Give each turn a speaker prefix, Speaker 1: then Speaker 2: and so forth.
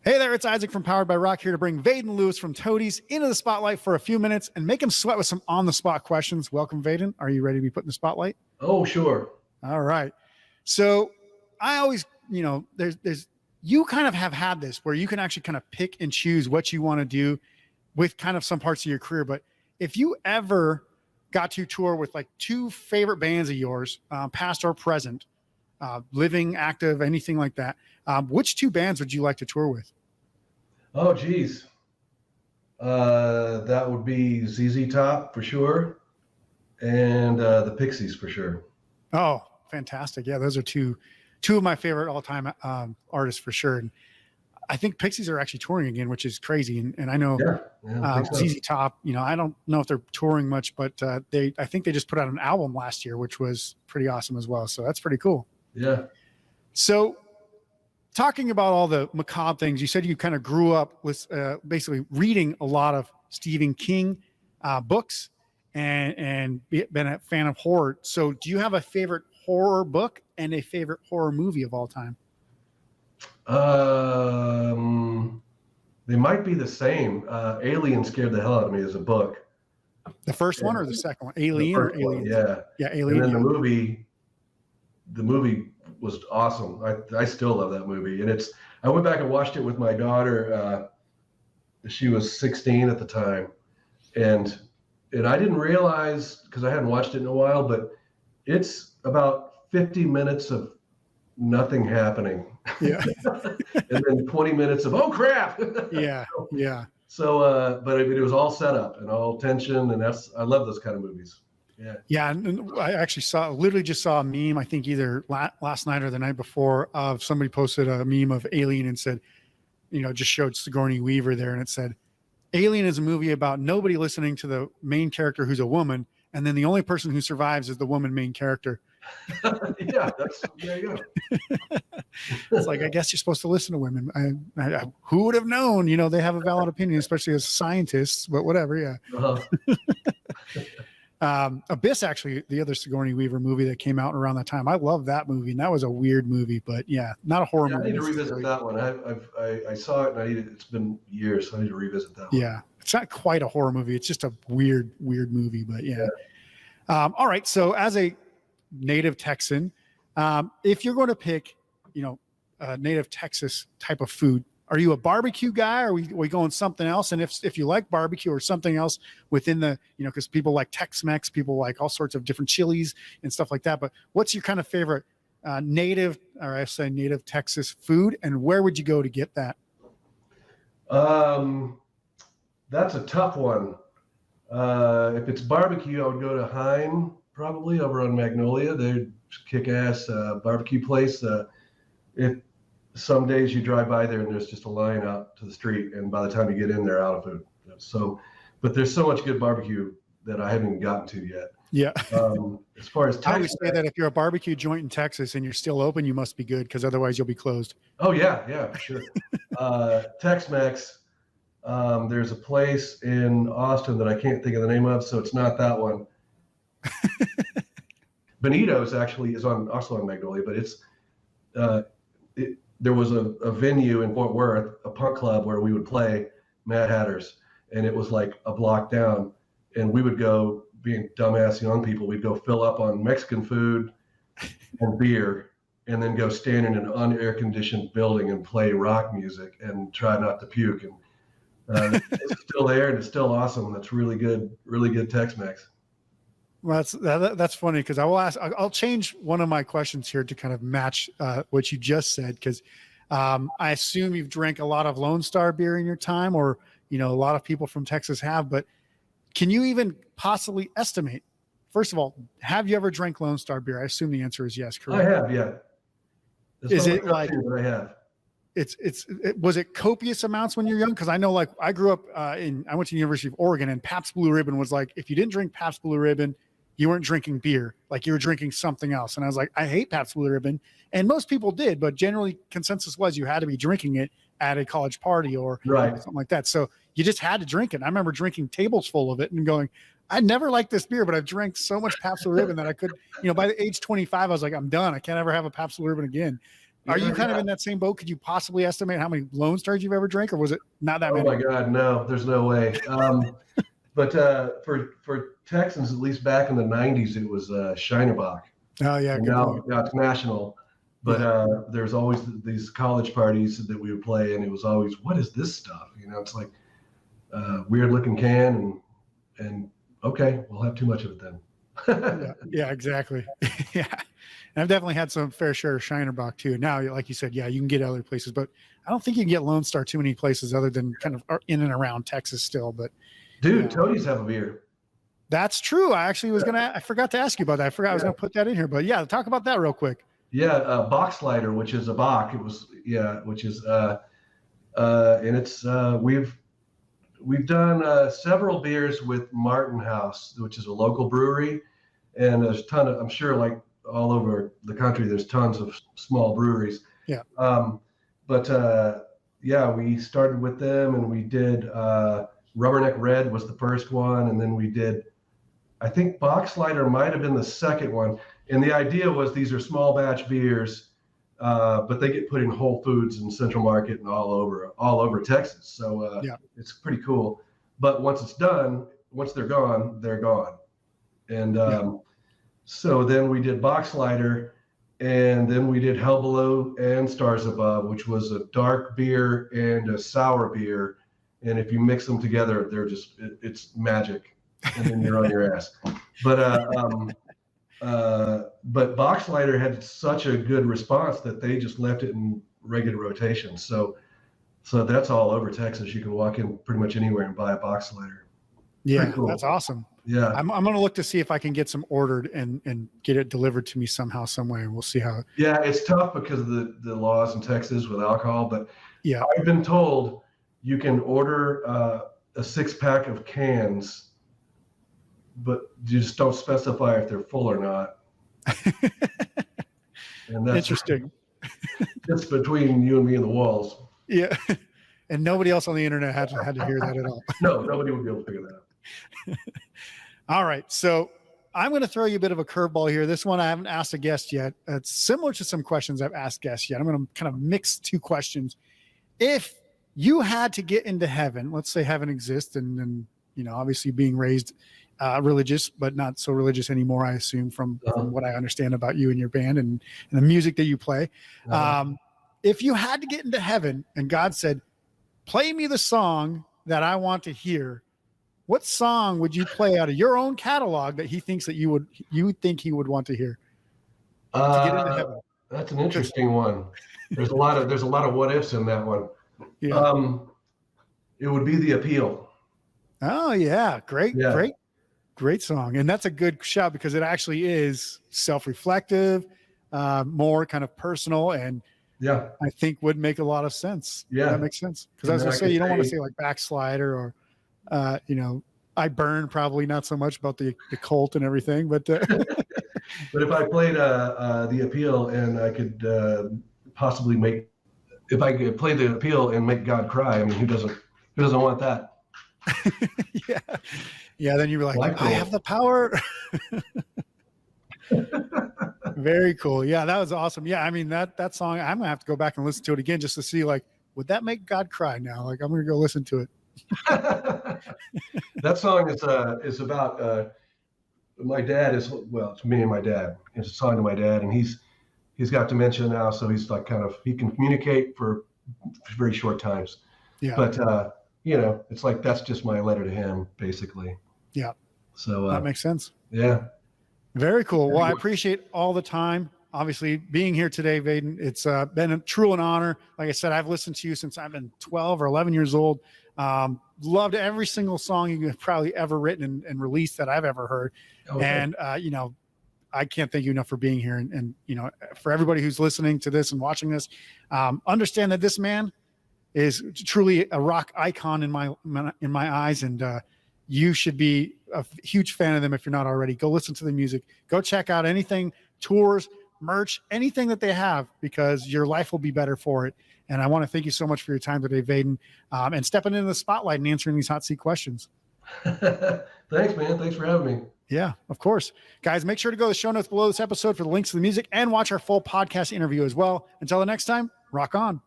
Speaker 1: Hey there, it's Isaac from Powered by Rock here to bring Vaden Lewis from Toadies into the spotlight for a few minutes and make him sweat with some on-the-spot questions. Welcome, Vaden. Are you ready to be put in the spotlight?
Speaker 2: Oh, sure.
Speaker 1: All right. So I always, you kind of have had this where you can actually kind of pick and choose what you want to do with kind of some parts of your career. But if you ever got to tour with like two favorite bands of yours, past or present, living, active, anything like that, which two bands would you like to tour with?
Speaker 2: Oh, geez. That would be ZZ Top for sure, and the Pixies for sure.
Speaker 1: Oh, fantastic! Yeah, those are two of my favorite all-time artists for sure. And I think Pixies are actually touring again, which is crazy. And I know ZZ Top. I don't know if they're touring much, but I think they just put out an album last year, which was pretty awesome as well. So that's pretty cool.
Speaker 2: Yeah.
Speaker 1: So, talking about all the macabre things, you said you kind of grew up with basically reading a lot of Stephen King books and been a fan of horror. So do you have a favorite horror book and a favorite horror movie of all time?
Speaker 2: They might be the same. Alien scared the hell out of me as a book.
Speaker 1: The first one or the second one? Alien or Aliens?
Speaker 2: Yeah.
Speaker 1: Yeah, Alien.
Speaker 2: And then the movie was awesome. I still love that movie. And I went back and watched it with my daughter. She was 16 at the time. And I didn't realize, because I hadn't watched it in a while, but it's about 50 minutes of nothing happening.
Speaker 1: Yeah.
Speaker 2: And then 20 minutes of, oh crap.
Speaker 1: Yeah. Yeah.
Speaker 2: So, but it was all set up and all tension. And I love those kind of movies. Yeah.
Speaker 1: Yeah. And I actually literally just saw a meme, I think either last night or the night before, of somebody posted a meme of Alien and said, just showed Sigourney Weaver there. And it said, Alien is a movie about nobody listening to the main character who's a woman. And then the only person who survives is the woman main character.
Speaker 2: Yeah. There you go.
Speaker 1: It's like, I guess you're supposed to listen to women. I who would have known, they have a valid opinion, especially as scientists, but whatever. Yeah.
Speaker 2: Uh-huh.
Speaker 1: Abyss, actually, the other Sigourney Weaver movie that came out around that time. I love that movie, and that was a weird movie, but yeah, not a horror movie.
Speaker 2: I need to revisit that one. I saw it, and it's been years, so I need to revisit that one.
Speaker 1: Yeah, it's not quite a horror movie. It's just a weird movie, but yeah. All right, so as a native Texan, if you're going to pick, a native Texas type of food, are you a barbecue guy? Or are we going something else? And if you like barbecue or something else within the, because people like Tex-Mex, people like all sorts of different chilies and stuff like that. But what's your kind of favorite native Texas food, and where would you go to get that?
Speaker 2: That's a tough one. If it's barbecue, I would go to Heim, probably over on Magnolia. They're kick-ass barbecue place. If some days you drive by there and there's just a line out to the street, and by the time you get in, they're out of food. So, but there's so much good barbecue that I haven't even gotten to yet.
Speaker 1: Yeah.
Speaker 2: As far as
Speaker 1: I always say that if you're a barbecue joint in Texas and you're still open, you must be good, because otherwise you'll be closed.
Speaker 2: Oh yeah, for sure. Tex-Mex. There's a place in Austin that I can't think of the name of, so it's not that one. Benito's actually is also on Magnolia, but it's there was a venue in Fort Worth, a punk club where we would play, Mad Hatters, and it was like a block down, and we would go, being dumbass young people, we'd go fill up on Mexican food and beer, and then go stand in an unair-conditioned building and play rock music and try not to puke. And it's still there, and it's still awesome. That's really good Tex-Mex.
Speaker 1: Well, that's funny, because I'll change one of my questions here to kind of match what you just said, because I assume you've drank a lot of Lonestar beer in your time, or a lot of people from Texas have. But can you even possibly estimate? First of all, have you ever drank Lonestar beer? I assume the answer is yes. Correct.
Speaker 2: I have, yeah.
Speaker 1: Is it like?
Speaker 2: I have.
Speaker 1: Was it copious amounts when you're young? Because I know, like, I grew up I went to the University of Oregon, and Pabst Blue Ribbon was like, if you didn't drink Pabst Blue Ribbon, you weren't drinking beer, like you were drinking something else. And I was like, I hate Pabst Blue Ribbon. And most people did, but generally consensus was you had to be drinking it at a college party or something like that. So you just had to drink it. I remember drinking tables full of it and going, I never liked this beer, but I've drank so much Pabst Blue Ribbon that I could, by the age 25, I was like, I'm done. I can't ever have a Pabst Blue Ribbon again. Are you
Speaker 2: Yeah,
Speaker 1: kind of
Speaker 2: yeah.
Speaker 1: in that same boat? Could you possibly estimate how many Lone Stars you've ever drank, or was it not that
Speaker 2: Oh
Speaker 1: many?
Speaker 2: my God, no, there's no way. But for Texans, at least back in the '90s, it was Shinerbach,
Speaker 1: Oh yeah,
Speaker 2: and
Speaker 1: good point.
Speaker 2: now it's national. But
Speaker 1: Yeah,
Speaker 2: there's always these college parties that we would play, and it was always, what is this stuff? It's like weird looking can, and okay, we'll have too much of it then.
Speaker 1: yeah, exactly. Yeah, and I've definitely had some fair share of Shinerbach too. Now, like you said, yeah, you can get other places, but I don't think you can get Lone Star too many places other than kind of in and around Texas still. But
Speaker 2: Dude,
Speaker 1: yeah,
Speaker 2: Toadies have a beer.
Speaker 1: that's true. I actually was I forgot to ask you about that. I forgot I was
Speaker 2: Yeah.
Speaker 1: gonna put that in here, but yeah, talk about that real quick.
Speaker 2: Yeah, box slider, which is a Bach. It was which is and it's we've done several beers with Martin House, which is a local brewery, and there's a ton of, I'm sure, like all over the country, there's tons of small breweries.
Speaker 1: Yeah.
Speaker 2: But yeah, we started with them, and we did Rubberneck Red was the first one, and then we did, I think Boxlighter might have been the second one. And the idea was these are small batch beers, but they get put in Whole Foods and Central Market and all over Texas. So
Speaker 1: Yeah.
Speaker 2: it's pretty cool. But once it's done, once they're gone, they're gone. And so then we did Boxlighter, and then we did Hell Below and Stars Above, which was a dark beer and a sour beer. And if you mix them together, they're just, it's magic. And then you're on your ass. But Boxlighter had such a good response that they just left it in regular rotation. So that's all over Texas. You can walk in pretty much anywhere and buy a Boxlighter.
Speaker 1: Yeah,
Speaker 2: cool.
Speaker 1: that's awesome.
Speaker 2: Yeah.
Speaker 1: I'm going to look to see if I can get some ordered and get it delivered to me somehow, some way, and we'll see how.
Speaker 2: Yeah, it's tough because of the laws in Texas with alcohol, but
Speaker 1: Yeah,
Speaker 2: I've been told you can order a 6-pack of cans, but you just don't specify if they're full or not. And that's
Speaker 1: interesting.
Speaker 2: It's between you and me and the walls.
Speaker 1: Yeah, and nobody else on the internet had to hear that at all.
Speaker 2: No, nobody would be able to figure that out.
Speaker 1: All right, so I'm going to throw you a bit of a curveball here. This one I haven't asked a guest yet. It's similar to some questions I've asked guests yet. I'm going to kind of mix two questions. If you had to get into heaven, let's say heaven exists, and obviously being raised religious, but not so religious anymore, I assume, from what I understand about you and your band and the music that you play. If you had to get into heaven and God said, play me the song that I want to hear, what song would you play out of your own catalog that he thinks that you would think he would want to hear to get into heaven?
Speaker 2: That's an interesting one. There's a lot of what ifs in that one.
Speaker 1: Yeah.
Speaker 2: It would be The Appeal.
Speaker 1: Oh yeah. Great song. And that's a good shout because it actually is self-reflective, more kind of personal, and I think would make a lot of sense.
Speaker 2: Yeah.
Speaker 1: That makes sense. Because I was gonna say, you don't want to say like Backslider or I Burn, probably not so much about the cult and everything, but
Speaker 2: but if I played The Appeal and I could possibly if I could play The Appeal and make God cry, I mean, who doesn't want that?
Speaker 1: Yeah, then you'd be like, I have the power. Very cool. Yeah, that was awesome. Yeah, I mean that song, I'm gonna have to go back and listen to it again just to see, like, would that make God cry now? Like, I'm gonna go listen to it.
Speaker 2: That song is about my dad it's me and my dad. It's a song to my dad, and he's got dementia now, so he's like he can communicate for very short times. Yeah. But it's like that's just my letter to him, basically.
Speaker 1: Yeah.
Speaker 2: So
Speaker 1: that makes sense.
Speaker 2: Yeah.
Speaker 1: Very cool. Well, I appreciate all the time. Obviously, being here today, Vaden, it's been a true an honor. Like I said, I've listened to you since I've been 12 or 11 years old. Loved every single song you've probably ever written and released that I've ever heard. Okay. And, I can't thank you enough for being here. And for everybody who's listening to this and watching this, understand that this man is truly a rock icon in my eyes. And you should be a huge fan of them if you're not already. Go listen to the music. Go check out anything, tours, merch, anything that they have, because your life will be better for it. And I want to thank you so much for your time today, Vaden, and stepping into the spotlight and answering these hot seat questions.
Speaker 2: Thanks, man. Thanks for having me.
Speaker 1: Yeah, of course. Guys, make sure to go to the show notes below this episode for the links to the music and watch our full podcast interview as well. Until the next time, rock on.